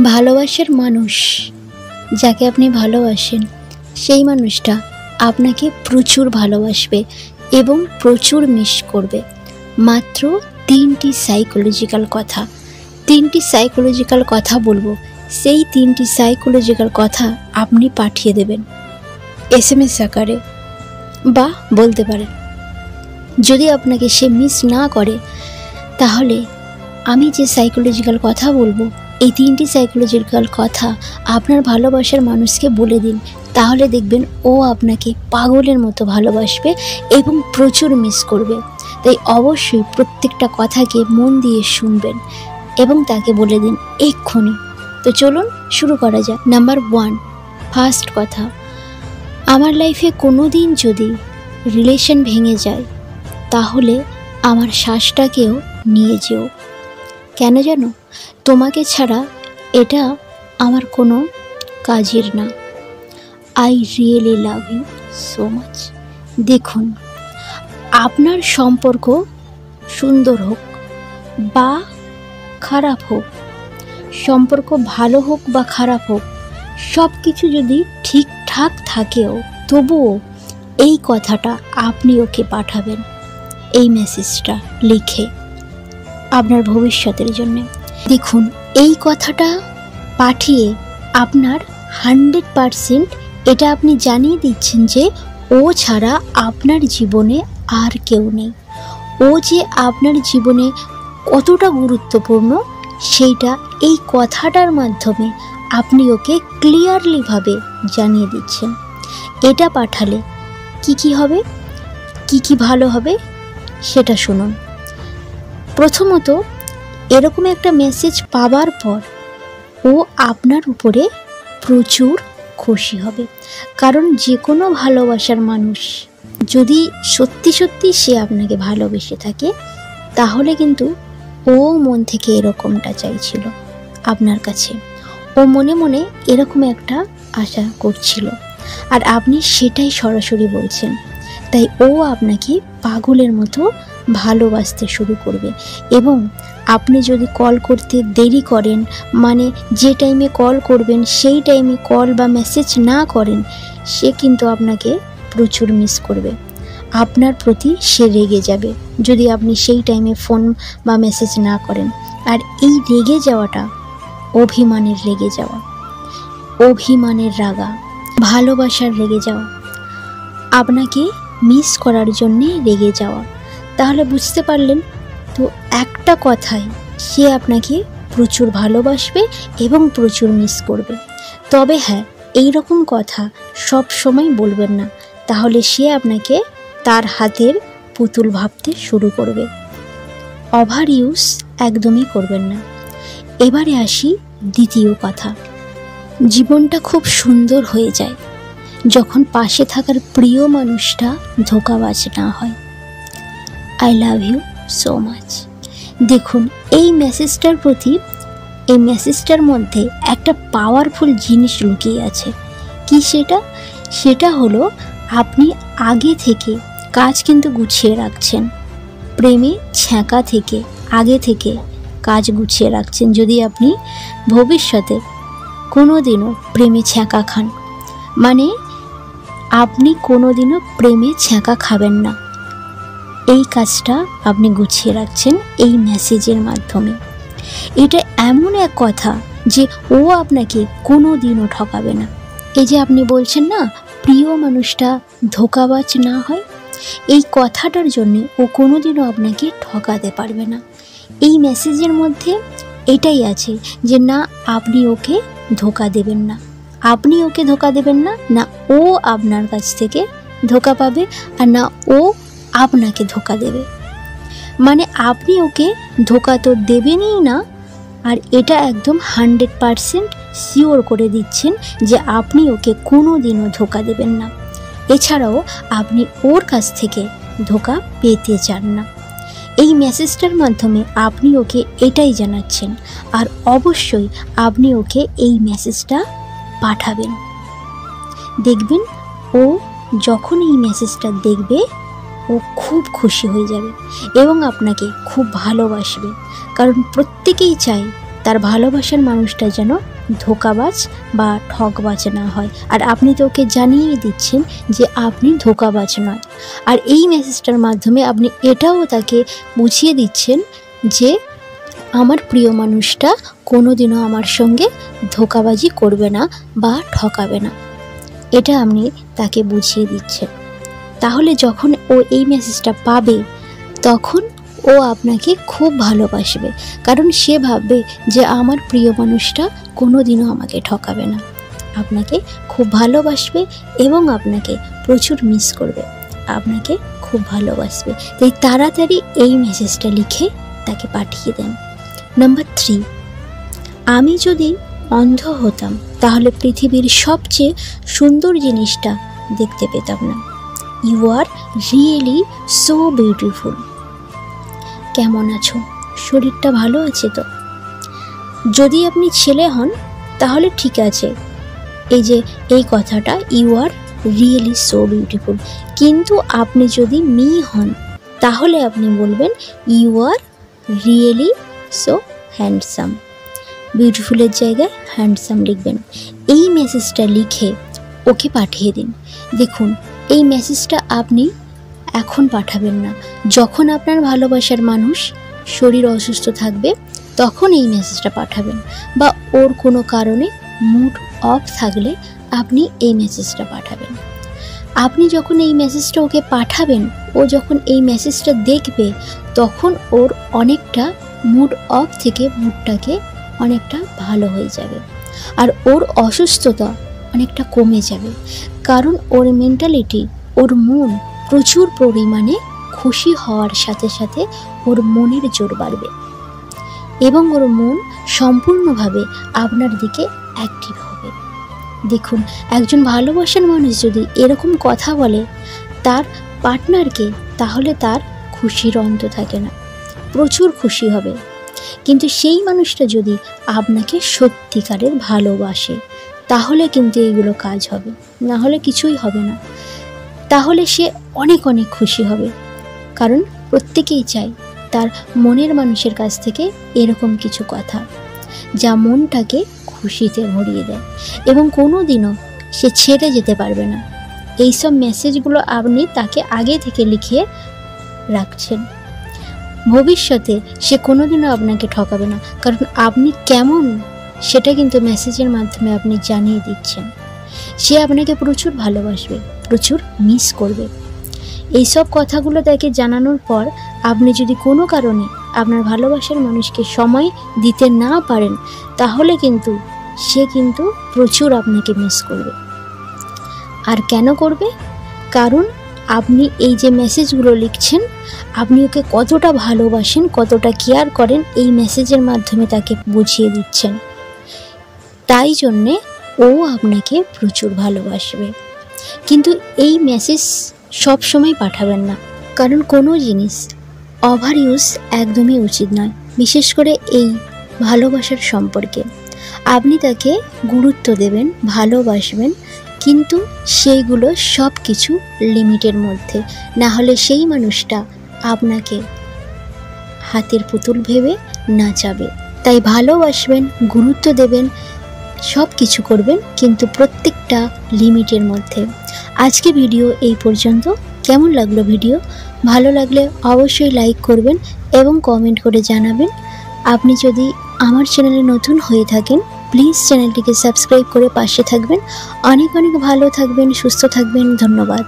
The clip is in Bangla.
ভালোবাসার মানুষ যাকে আপনি ভালোবাসেন সেই মানুষটা আপনাকে প্রচুর ভালোবাসবে এবং প্রচুর মিস করবে। মাত্র তিনটি সাইকোলজিক্যাল কথা বলবো। সেই তিনটি সাইকোলজিক্যাল কথা আপনি পাঠিয়ে দেবেন SMS আকারে, বা বলতে পারেন যদি আপনাকে সে মিস না করে তাহলে আমি যে সাইকোলজিক্যাল কথা বলবো এই তিনটি সাইকোলজিক্যাল কথা আপনার ভালোবাসার মানুষকে বলে দিন। তাহলে দেখবেন ও আপনাকে পাগলের মতো ভালোবাসবে এবং প্রচুর মিস করবে। তাই অবশ্যই প্রত্যেকটা কথাকে মন দিয়ে শুনবেন এবং তাকে বলে দিন এক্ষুনি। তো চলুন শুরু করা যাক। নাম্বার 1, ফার্স্ট কথা, আমার লাইফে কোনো দিন যদি রিলেশন ভেঙে যায় তাহলে আমার শ্বাসটাকেও নিয়ে যেও। কেন জানো? তোমাকে ছাড়া এটা আমার কোনো কাজের না। I really love you so much. দেখুন, আপনার সম্পর্ক সুন্দর হোক বা খারাপ হোক, সম্পর্ক ভালো হোক বা খারাপ হোক, সব কিছু যদি ঠিকঠাক থাকেও তবুও এই কথাটা আপনি ওকে পাঠাবেন, এই মেসেজটা লিখে আপনার ভবিষ্যতের জন্যে। দেখুন, এই কথাটা পাঠিয়ে আপনার 100% এটা আপনি জানিয়ে দিচ্ছেন যে ও ছাড়া আপনার জীবনে আর কেউ নেই। ও যে আপনার জীবনে কতটা গুরুত্বপূর্ণ সেইটা এই কথাটার মাধ্যমে আপনি ওকে ক্লিয়ারলিভাবে জানিয়ে দিচ্ছেন। এটা পাঠালে কি হবে, কি ভালো হবে সেটা শুনুন। প্রথমত, এরকম একটা মেসেজ পাওয়ার পর ও আপনার উপরে প্রচুর খুশি হবে। কারণ যে কোনো ভালোবাসার মানুষ যদি সত্যি সত্যি সে আপনাকে ভালোবেসে থাকে তাহলে কিন্তু ও মন থেকে এরকমটা চাইছিল আপনার কাছে। ও মনে মনে এরকম একটা আশা করছিল আর আপনি সেটাই সরাসরি বলছেন। তাই ও আপনাকে পাগলের মতো ভালোবাসতে শুরু করবে। এবং আপনি যদি কল করতে দেরি করেন, মানে যে টাইমে কল করবেন সেই টাইমে কল বা মেসেজ না করেন, সে কিন্তু আপনাকে প্রচুর মিস করবে। আপনার প্রতি সে রেগে যাবে যদি আপনি সেই টাইমে ফোন বা মেসেজ না করেন। আর এই রেগে যাওয়াটা অভিমানের রেগে যাওয়া, অভিমানের রাগা, ভালোবাসার রেগে যাওয়া, আপনাকে মিস করার জন্যে রেগে যাওয়া। তাহলে বুঝতে পারলেন তো, একটা কথাই সে আপনাকে প্রচুর ভালোবাসবে এবং প্রচুর মিস করবে। তবে হ্যাঁ, এই রকম কথা সব সময় বলবেন না, তাহলে সে আপনাকে তার হাতের পুতুল ভাবতে শুরু করবে। ওভার ইউজ একদমই করবেন না। এবারে আসি দ্বিতীয় কথা। জীবনটা খুব সুন্দর হয়ে যায় যখন পাশে থাকার প্রিয় মানুষটা ধোঁকাবাজ না হয়। I love you so much. দেখুন, এই মেসেজটার মধ্যে একটা পাওয়ারফুল জিনিস লুকিয়ে আছে। কি সেটা হলো আপনি আগে থেকে কাজ কিন্তু গুছিয়ে রাখছেন। প্রেমে ছ্যাঁকা থেকে আগে থেকে কাজ গুছিয়ে রাখছেন। যদি আপনি ভবিষ্যতে কোনোদিনও প্রেমে ছ্যাঁকা খান, মানে আপনি কোনোদিনও প্রেমে ছ্যাঁকা খাবেন না, এই কাজটা আপনি গুছিয়ে রাখছেন এই মেসেজের মাধ্যমে। এটা এমন এক কথা যে ও আপনাকে কোনো দিনও ঠকাবে না। এই যে আপনি বলছেন না প্রিয় মানুষটা ধোঁকাবাজ না হয়, এই কথাটার জন্যে ও কোনো দিনও আপনাকে ঠকাতে পারবে না। এই মেসেজের মধ্যে এটাই আছে যে না আপনি ওকে ধোঁকা দেবেন না, আপনি ওকে ধোঁকা দেবেন না, না ও আপনার কাছ থেকে ধোঁকা পাবে আর না ও আপনাকে ধোঁকা দেবে। মানে আপনি ওকে ধোঁকা তো দেবেনই না, আর এটা একদম 100% শিওর করে দিচ্ছেন যে আপনি ওকে কোনো দিনও ধোঁকা দেবেন না। এছাড়াও আপনি ওর কাছ থেকে ধোঁকা পেতে চান না। এই মেসেজটার মাধ্যমে আপনি ওকে এটাই জানাচ্ছেন। আর অবশ্যই আপনি ওকে এই মেসেজটা পাঠাবেন। দেখবেন ও যখন এই মেসেজটা দেখবে ও খুব খুশি হয়ে যাবে এবং আপনাকে খুব ভালোবাসবে। কারণ প্রত্যেকেই চায় তার ভালোবাসার মানুষটা যেন ধোঁকাবাজ বা ঠকবাজ না হয়। আর আপনি তো ওকে জানিয়েই দিচ্ছেন যে আপনি ধোঁকাবাজ নয়। আর এই মেসেজটার মাধ্যমে আপনি এটাও তাকে বুঝিয়ে দিচ্ছেন যে আমার প্রিয় মানুষটা কোনোদিনও আমার সঙ্গে ধোঁকাবাজি করবে না বা ঠকাবে না, এটা আপনি তাকে বুঝিয়ে দিচ্ছেন। তাহলে যখন ও এই মেসেজটা পাবে তখন ও আপনাকে খুব ভালোবাসবে, কারণ সে ভাববে যে আমার প্রিয় মানুষটা কোনোদিনও আমাকে ঠকাবে না, আপনাকে খুব ভালোবাসবে এবং আপনাকে প্রচুর মিস করবে, আপনাকে খুব ভালোবাসবে। তাই তাড়াতাড়ি এই মেসেজটা লিখে তাকে পাঠিয়ে দেন। নাম্বার 3, আমি যদি অন্ধ হতাম তাহলে পৃথিবীর সবচেয়ে সুন্দর জিনিসটা দেখতে পেতাম না। You are really so beautiful. কেমন আছো? শরীরটা ভালো আছে তো? যদি আপনি ছেলে হন তাহলে ঠিক আছে, এই যে এই কথাটা you are really so beautiful. কিন্তু আপনি যদি মেয়ে হন তাহলে আপনি বলবেন you are really so handsome. বিউটিফুলের জায়গায় হ্যান্ডসাম লিখবেন। এই মেসেজটা লিখে ওকে পাঠিয়ে দিন। দেখুন, এই মেসেজটা আপনি এখন পাঠাবেন না, যখন আপনার ভালোবাসার মানুষ শরীর অসুস্থ থাকবে তখন এই মেসেজটা পাঠাবেন, বা ওর কোনো কারণে মুড অফ থাকলে আপনি এই মেসেজটা পাঠাবেন। আপনি যখন এই মেসেজটা ওকে পাঠাবেন, ও যখন এই মেসেজটা দেখবে তখন ওর অনেকটা মুড অফ থেকে মুডটাকে অনেকটা ভালো হয়ে যাবে, আর ওর অসুস্থতা অনেকটা কমে যাবে, কারণ ওর মেন্টালিটি, ওর মন প্রচুর পরিমাণে খুশি হওয়ার সাথে সাথে ওর মনের জোর বাড়বে এবং ওর মন সম্পূর্ণভাবে আপনার দিকে অ্যাক্টিভ হবে। দেখুন, একজন ভালোবাসার মানুষ যদি এরকম কথা বলে তার পার্টনারকে, তাহলে তার খুশির অন্ত থাকে না, প্রচুর খুশি হবে। কিন্তু সেই মানুষটা যদি আপনাকে সত্যিকারের ভালোবাসে তাহলে কিন্তু এইগুলো কাজ হবে, না হলে কিছুই হবে না। তাহলে সে অনেক অনেক খুশি হবে, কারণ প্রত্যেকেই চায় তার মনের মানুষের কাছ থেকে এরকম কিছু কথা যা মনটাকে খুশিতে ভরিয়ে দেয় এবং কোনো দিনও সে ছেড়ে যেতে পারবে না। এইসব মেসেজগুলো আপনি তাকে আগে থেকে লিখে রাখছেন। ভবিষ্যতে সে কোনোদিনও আপনাকে ঠকাবে না, কারণ আপনি কেমন সেটা কিন্তু মেসেজের মাধ্যমে আপনি জানিয়ে দিচ্ছেন। সে আপনাকে প্রচুর ভালোবাসবে, প্রচুর মিস করবে। এইসব কথাগুলো তাকে জানানোর পর আপনি যদি কোনো কারণে আপনার ভালোবাসার মানুষকে সময় দিতে না পারেন তাহলে কিন্তু সে কিন্তু প্রচুর আপনাকে মিস করবে। আর কেন করবে? কারণ আপনি এই যে মেসেজগুলো লিখছেন, আপনি ওকে কতটা ভালোবাসেন, কতটা কেয়ার করেন, এই মেসেজের মাধ্যমে তাকে বুঝিয়ে দিচ্ছেন। তাই জন্যে ও আপনাকে প্রচুর ভালোবাসবে। কিন্তু এই মেসেজ সব সময় পাঠাবেন না, কারণ কোনো জিনিস ওভার ইউজ একদমই উচিত নয়, বিশেষ করে এই ভালোবাসার সম্পর্কে। আপনি তাকে গুরুত্ব দেবেন, ভালোবাসবেন, কিন্তু সেইগুলো সব কিছু লিমিটের মধ্যে, না হলে সেই মানুষটা আপনাকে হাতের পুতুল ভেবে নাচাবে। তাই ভালোবাসবেন, গুরুত্ব দেবেন, সব কিছু করবেন, কিন্তু প্রত্যেকটা লিমিটের মধ্যে। আজকে ভিডিও এই পর্যন্ত। কেমন লাগলো ভিডিও? ভালো লাগলে অবশ্যই লাইক করবেন এবং কমেন্ট করে জানাবেন। আপনি যদি আমার চ্যানেলে নতুন হয়ে থাকেন প্লিজ চ্যানেলটিকে সাবস্ক্রাইব করে পাশে থাকবেন। অনেক অনেক ভালো থাকবেন, সুস্থ থাকবেন। ধন্যবাদ।